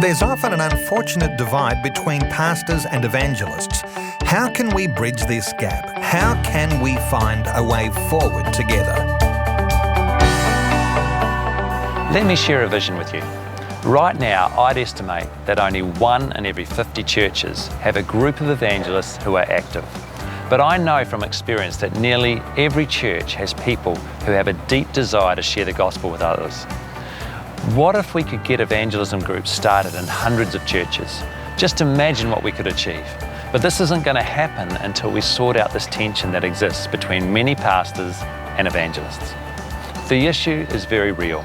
There's often an unfortunate divide between pastors and evangelists. How can we bridge this gap? How can we find a way forward together? Let me share a vision with you. Right now, I'd estimate that only 1 in every 50 churches have a group of evangelists who are active. But I know from experience that nearly every church has people who have a deep desire to share the gospel with others. What if we could get evangelism groups started in hundreds of churches? Just imagine what we could achieve. But this isn't going to happen until we sort out this tension that exists between many pastors and evangelists. The issue is very real,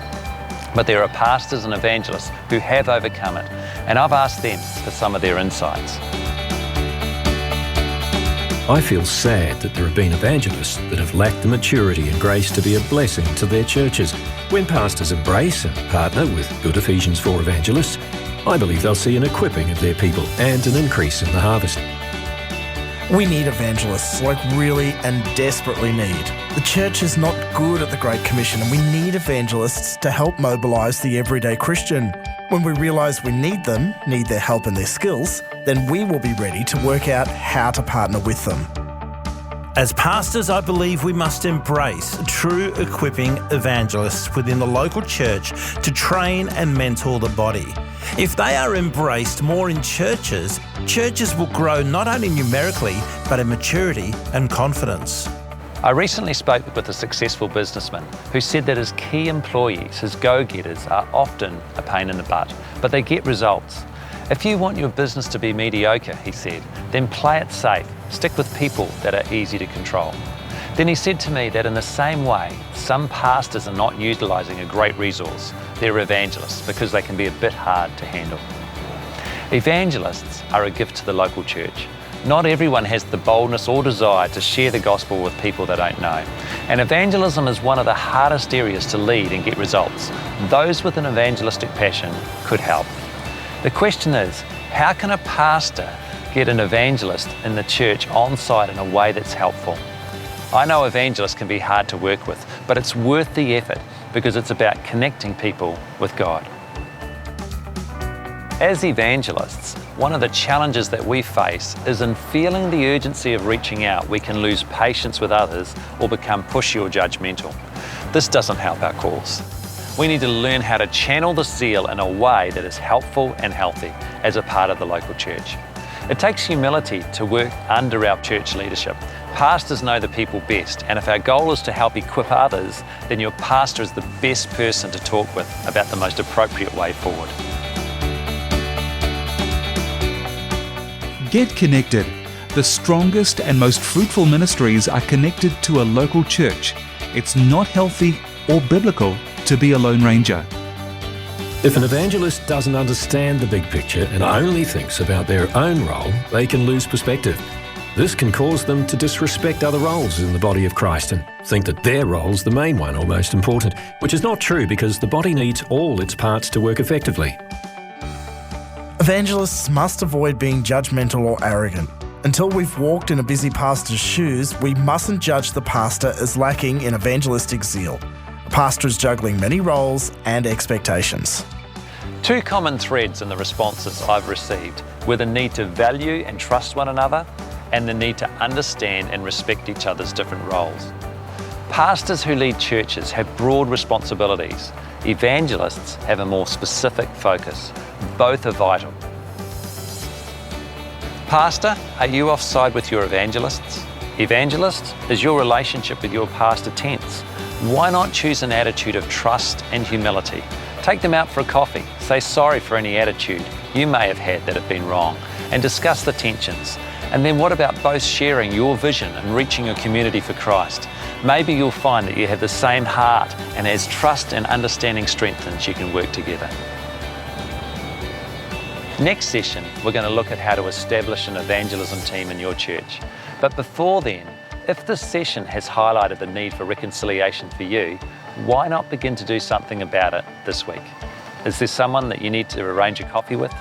but there are pastors and evangelists who have overcome it, and I've asked them for some of their insights. I feel sad that there have been evangelists that have lacked the maturity and grace to be a blessing to their churches. When pastors embrace and partner with good Ephesians 4 evangelists, I believe they'll see an equipping of their people and an increase in the harvest. We need evangelists, like really and desperately need. The church is not good at the Great Commission, and we need evangelists to help mobilise the everyday Christian. When we realise we need them, need their help and their skills, then we will be ready to work out how to partner with them. As pastors, I believe we must embrace true equipping evangelists within the local church to train and mentor the body. If they are embraced more in churches, churches will grow not only numerically, but in maturity and confidence. I recently spoke with a successful businessman who said that his key employees, his go-getters, are often a pain in the butt, but they get results. If you want your business to be mediocre, he said, then play it safe. Stick with people that are easy to control. Then he said to me that in the same way, some pastors are not utilising a great resource. They're evangelists because they can be a bit hard to handle. Evangelists are a gift to the local church. Not everyone has the boldness or desire to share the gospel with people they don't know. And evangelism is one of the hardest areas to lead and get results. Those with an evangelistic passion could help. The question is, how can a pastor get an evangelist in the church on site in a way that's helpful? I know evangelists can be hard to work with, but it's worth the effort because it's about connecting people with God. As evangelists, one of the challenges that we face is in feeling the urgency of reaching out, we can lose patience with others or become pushy or judgmental. This doesn't help our cause. We need to learn how to channel the zeal in a way that is helpful and healthy as a part of the local church. It takes humility to work under our church leadership. Pastors know the people best, and if our goal is to help equip others, then your pastor is the best person to talk with about the most appropriate way forward. Get connected. The strongest and most fruitful ministries are connected to a local church. It's not healthy or biblical to be a lone ranger. If an evangelist doesn't understand the big picture and only thinks about their own role, they can lose perspective. This can cause them to disrespect other roles in the body of Christ and think that their role's the main one or most important, which is not true because the body needs all its parts to work effectively. Evangelists must avoid being judgmental or arrogant. Until we've walked in a busy pastor's shoes, we mustn't judge the pastor as lacking in evangelistic zeal. A pastor is juggling many roles and expectations. Two common threads in the responses I've received were the need to value and trust one another and the need to understand and respect each other's different roles. Pastors who lead churches have broad responsibilities. Evangelists have a more specific focus. Both are vital. Pastor, are you offside with your evangelists? Evangelists, is your relationship with your pastor tense? Why not choose an attitude of trust and humility? Take them out for a coffee, say sorry for any attitude you may have had that have been wrong, and discuss the tensions. And then what about both sharing your vision and reaching your community for Christ? Maybe you'll find that you have the same heart, and as trust and understanding strengthens, you can work together. Next session, we're going to look at how to establish an evangelism team in your church. But before then, if this session has highlighted the need for reconciliation for you, why not begin to do something about it this week? Is there someone that you need to arrange a coffee with?